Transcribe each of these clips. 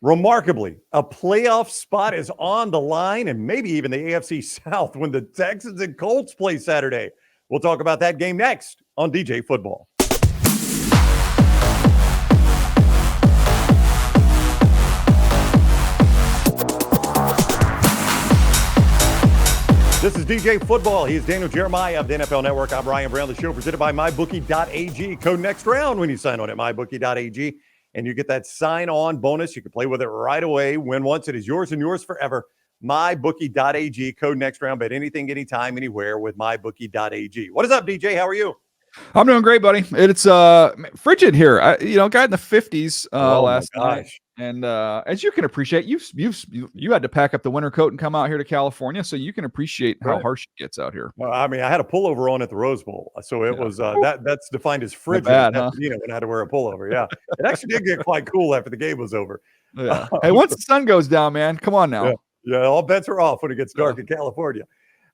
Remarkably, a playoff spot is on the line and maybe even the AFC South when the Texans and Colts play Saturday. We'll talk about that game next on DJ Football. This is DJ Football. He is Daniel Jeremiah of the NFL Network. I'm Ryan Brown. The show presented by MyBookie.ag. Code next round when you sign on at MyBookie.ag. And you get that sign-on bonus. You can play with it right away. Win once. It is yours and yours forever. MyBookie.ag. Code next round. Bet anything, anytime, anywhere with MyBookie.ag. What is up, DJ? How are you? I'm doing great, buddy. It's frigid here. Got in the 50s last night. And as you can appreciate, you had to pack up the winter coat and come out here to California, so you can appreciate how harsh it gets out here. Well, I mean, I had a pullover on at the Rose Bowl, so it was that's defined as frigid. Bad, huh? When I had to wear a pullover. Yeah, it actually did get quite cool after the game was over. Yeah. Hey, once the sun goes down, man, come on now. Yeah, all bets are off when it gets dark in California.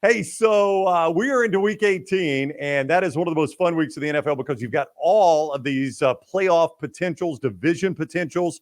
Hey, so we are into Week 18, and that is one of the most fun weeks of the NFL because you've got all of these playoff potentials, division potentials.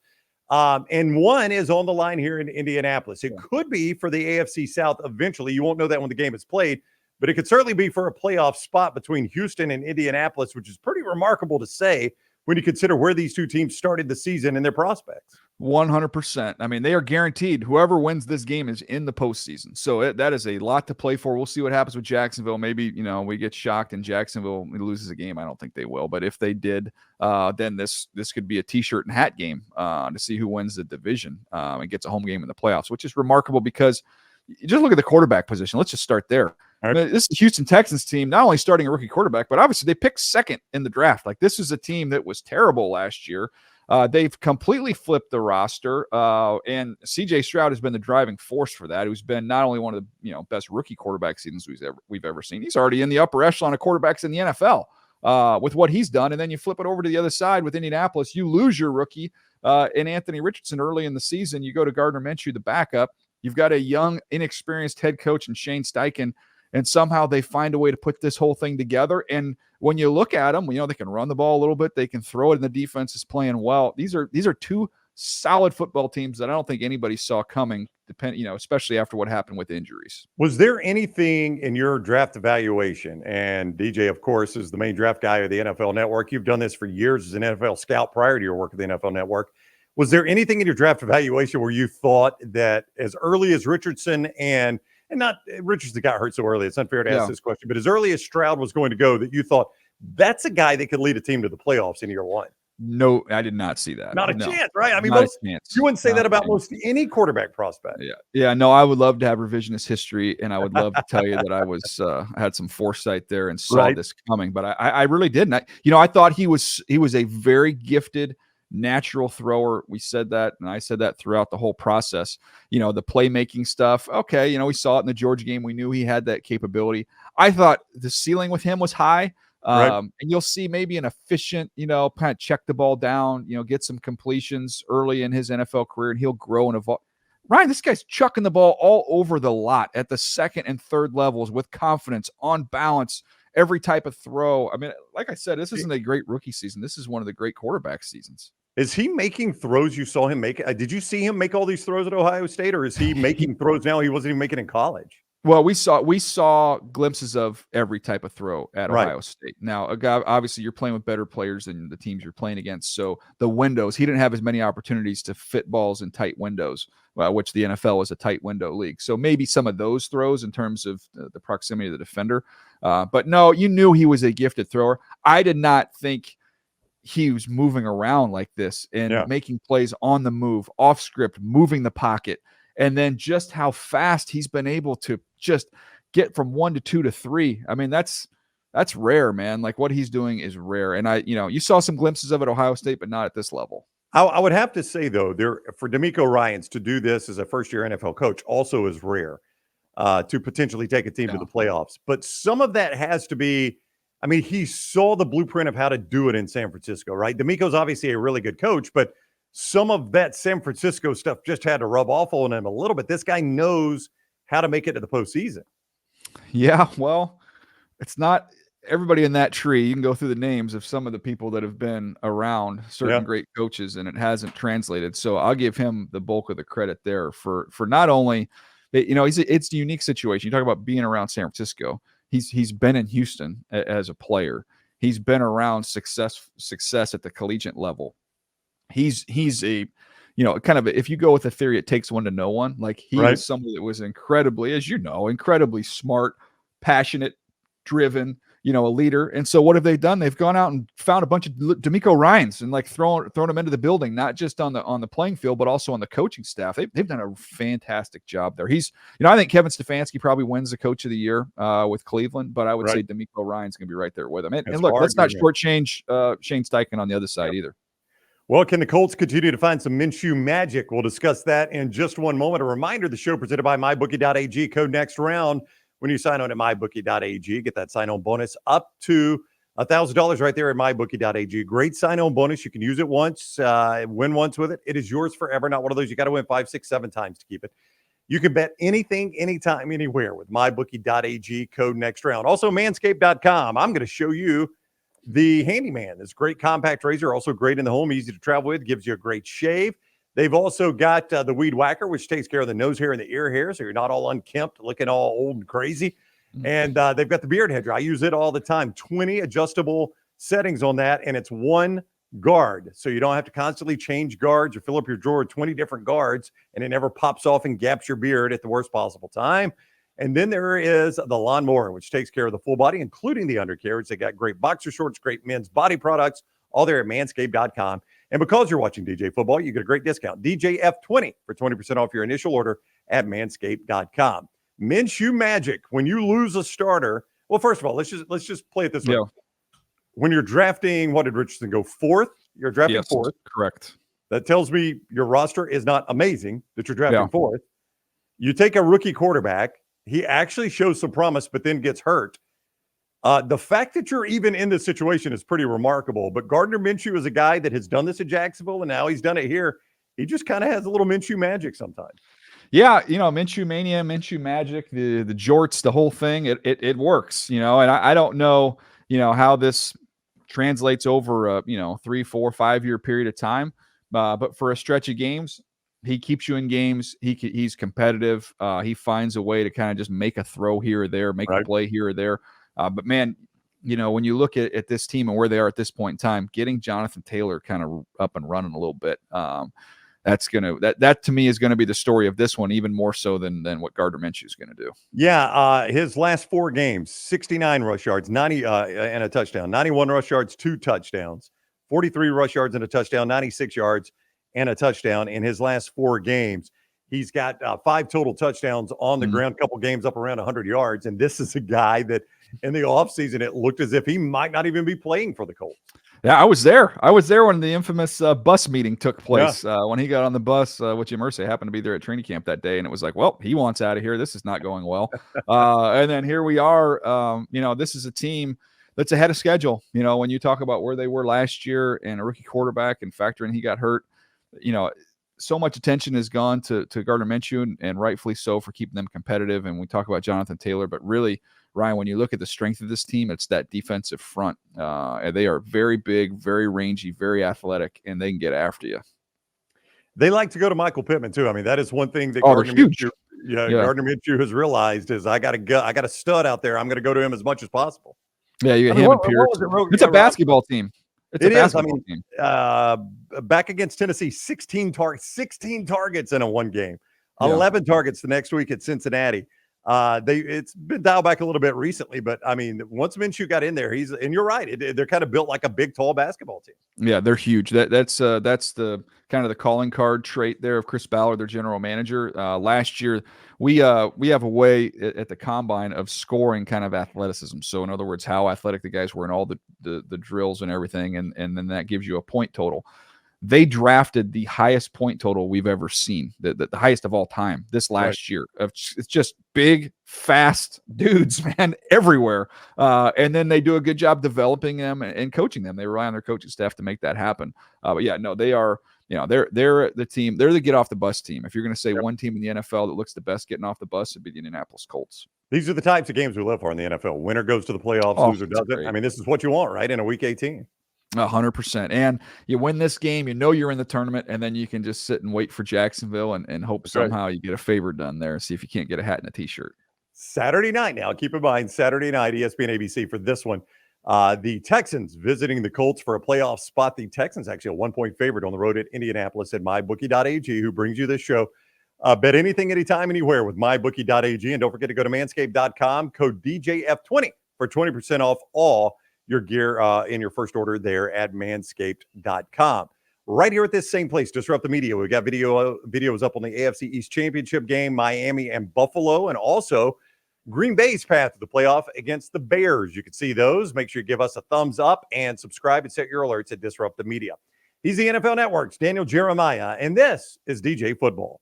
And one is on the line here in Indianapolis. It could be for the AFC South eventually. You won't know that when the game is played, but it could certainly be for a playoff spot between Houston and Indianapolis, which is pretty remarkable to say when you consider where these two teams started the season and their prospects. 100%. I mean, they are guaranteed whoever wins this game is in the postseason. So that is a lot to play for. We'll see what happens with Jacksonville. Maybe, we get shocked and Jacksonville loses a game. I don't think they will. But if they did, then this could be a T-shirt and hat game to see who wins the division and gets a home game in the playoffs, which is remarkable because you just look at the quarterback position. Let's just start there. I mean, this is the Houston Texans team, not only starting a rookie quarterback, but obviously they picked second in the draft. Like, this is a team that was terrible last year. They've completely flipped the roster, and C.J. Stroud has been the driving force for that. Who's been not only one of the best rookie quarterback seasons we've ever seen. He's already in the upper echelon of quarterbacks in the NFL with what he's done. And then you flip it over to the other side with Indianapolis. You lose your rookie in Anthony Richardson early in the season. You go to Gardner Minshew, the backup. You've got a young, inexperienced head coach in Shane Steichen. And somehow they find a way to put this whole thing together. And when you look at them, they can run the ball a little bit. They can throw it, and the defense is playing well. These are two solid football teams that I don't think anybody saw coming, especially after what happened with injuries. Was there anything in your draft evaluation? And DJ, of course, is the main draft guy of the NFL Network. You've done this for years as an NFL scout prior to your work at the NFL Network. Was there anything in your draft evaluation where you thought that as early as Richardson and not Richardson got hurt so early, it's unfair to ask this question, but as early as Stroud was going to go, that you thought that's a guy that could lead a team to the playoffs in year one? No, I did not see that. Not a chance, right? I mean, you wouldn't say that about most any quarterback prospect. Yeah. No, I would love to have revisionist history, and I would love to tell you that I had some foresight there and saw this coming, but I really didn't. I thought he was a very gifted natural thrower. We said that, and I said that throughout the whole process. The playmaking stuff. Okay, we saw it in the Georgia game. We knew he had that capability. I thought the ceiling with him was high. And you'll see maybe an efficient, kind of check the ball down, get some completions early in his NFL career, and he'll grow and evolve. Ryan, this guy's chucking the ball all over the lot at the second and third levels with confidence, on balance, every type of throw. I mean, like I said, this isn't a great rookie season. This is one of the great quarterback seasons. Is he making throws you saw him make? Did you see him make all these throws at Ohio State, or is he making throws now he wasn't even making in college? Well, we saw glimpses of every type of throw at Ohio State. Now, a guy, obviously, you're playing with better players than the teams you're playing against. So the windows, he didn't have as many opportunities to fit balls in tight windows, which the NFL is a tight window league. So maybe some of those throws in terms of the proximity of the defender. But no, you knew he was a gifted thrower. I did not think he was moving around like this and making plays on the move, off script, moving the pocket. And then just how fast he's been able to just get from 1 to 2 to 3. I mean, that's rare, man. Like, what he's doing is rare. And you saw some glimpses of it at Ohio State, but not at this level. I would have to say, though, for DeMeco Ryans to do this as a first-year NFL coach also is rare to potentially take a team to the playoffs. But some of that has to be, I mean, he saw the blueprint of how to do it in San Francisco, right? DeMeco's obviously a really good coach, but some of that San Francisco stuff just had to rub off on him a little bit. This guy knows how to make it to the postseason. Yeah, well, it's not everybody in that tree, you can go through the names of some of the people that have been around certain great coaches, and it hasn't translated. So I'll give him the bulk of the credit there for not only, it's a unique situation. You talk about being around San Francisco. He's been in Houston as a player. He's been around success at the collegiate level. He's a, kind of, if you go with the theory, it takes one to know one. Like he was somebody that was incredibly, as incredibly smart, passionate, driven, a leader. And so what have they done? They've gone out and found a bunch of D'Amico Ryans and like thrown them into the building, not just on the playing field, but also on the coaching staff. They've done a fantastic job there. He's, I think Kevin Stefanski probably wins the coach of the year with Cleveland, but I would say D'Amico Ryan's going to be right there with him. And look, let's not shortchange Shane Steichen on the other side either. Well, can the Colts continue to find some Minshew magic? We'll discuss that in just one moment. A reminder, the show presented by MyBookie.ag. Code next round. When you sign on at MyBookie.ag, get that sign-on bonus up to $1,000 right there at MyBookie.ag. Great sign-on bonus. You can use it once, win once with it. It is yours forever. Not one of those you got to win 5, 6, 7 times to keep it. You can bet anything, anytime, anywhere with MyBookie.ag. Code next round. Also, Manscaped.com. I'm going to show you the Handyman. This great compact razor, also great in the home, easy to travel with, gives you a great shave. They've also got the Weed Whacker, which takes care of the nose hair and the ear hair, so you're not all unkempt, looking all old and crazy. And they've got the Beard Hedger. I use it all the time. 20 adjustable settings on that, and it's one guard, so you don't have to constantly change guards or fill up your drawer with 20 different guards, and it never pops off and gaps your beard at the worst possible time. And then there is the Lawnmower, which takes care of the full body, including the undercarriage. They got great boxer shorts, great men's body products, all there at Manscaped.com. And because you're watching DJ Football, you get a great discount. DJF20 for 20% off your initial order at Manscaped.com. Minshew magic. When you lose a starter, well, first of all, let's just play it this way. When you're drafting, what did Richardson go? 4th? You're drafting 4th. Correct. That tells me your roster is not amazing that you're drafting 4th. You take a rookie quarterback. He actually shows some promise, but then gets hurt. The fact that you're even in this situation is pretty remarkable. But Gardner Minshew is a guy that has done this at Jacksonville, and now he's done it here. He just kind of has a little Minshew magic sometimes. Yeah, Minshew mania, Minshew magic, the jorts, the whole thing. It works, and I don't know, how this translates over a 3, 4, 5 year period of time. But for a stretch of games, he keeps you in games. He's competitive. He finds a way to kind of just make a throw here or there, make a play here or there. But man, when you look at this team and where they are at this point in time, getting Jonathan Taylor kind of up and running a little bit, that to me is going to be the story of this one, even more so than what Gardner Minshew is going to do. Yeah, his last 4 games, 69 rush yards, 90 and a touchdown, 91 rush yards, 2 touchdowns, 43 rush yards and a touchdown, 96 yards and a touchdown in his last 4 games. He's got 5 total touchdowns on the ground, couple games up around 100 yards. And this is a guy that in the offseason, it looked as if he might not even be playing for the Colts. Yeah, I was there. When the infamous bus meeting took place. When he got on the bus with Jim Irsay, happened to be there at training camp that day. And it was like, well, he wants out of here. This is not going well. And then here we are. This is a team that's ahead of schedule. When you talk about where they were last year and a rookie quarterback and factor in he got hurt, so much attention has gone to Gardner Minshew, and rightfully so, for keeping them competitive. And we talk about Jonathan Taylor, but really, Ryan, when you look at the strength of this team, it's that defensive front. And they are very big, very rangy, very athletic, and they can get after you. They like to go to Michael Pittman too. I mean, that is one thing that Gardner Minshew has realized is I got a stud out there. I'm going to go to him as much as possible. Yeah, you got him and Pierce. It's a basketball team. It is. I mean, back against Tennessee, 16 targets in a one game, 11 targets the next week at Cincinnati. It's been dialed back a little bit recently, but I mean, once Minshew got in there, and you're right, they're kind of built like a big, tall basketball team. Yeah, they're huge. That's the kind of the calling card trait there of Chris Ballard, their general manager. Last year, we have a way at the combine of scoring kind of athleticism. So in other words, how athletic the guys were in all the drills and everything, and then that gives you a point total. They drafted the highest point total we've ever seen, the highest of all time this last year. It's just big, fast dudes, man, everywhere. And then they do a good job developing them and coaching them. They rely on their coaching staff to make that happen. But yeah, no, they are they're the team. They're the get off the bus team. If you're going to say one team in the NFL that looks the best getting off the bus, it'd be the Indianapolis Colts. These are the types of games we live for in the NFL. Winner goes to the playoffs, loser doesn't. Great. I mean, this is what you want, right? In a Week 18. 100%. And you win this game, you're in the tournament, and then you can just sit and wait for Jacksonville and hope somehow you get a favor done there and see if you can't get a hat and a T-shirt. Saturday night now. Keep in mind, Saturday night, ESPN ABC for this one. The Texans visiting the Colts for a playoff spot. The Texans actually a 1-point favorite on the road at Indianapolis at mybookie.ag, who brings you this show. Bet anything, anytime, anywhere with mybookie.ag. And don't forget to go to manscaped.com, code DJF20 for 20% off all your gear in your first order there at manscaped.com. Right here at this same place, Disrupt the Media. We've got videos up on the AFC East Championship game, Miami and Buffalo, and also Green Bay's path to the playoff against the Bears. You can see those. Make sure you give us a thumbs up and subscribe and set your alerts at Disrupt the Media. He's the NFL Network's Daniel Jeremiah, and this is DJ Football.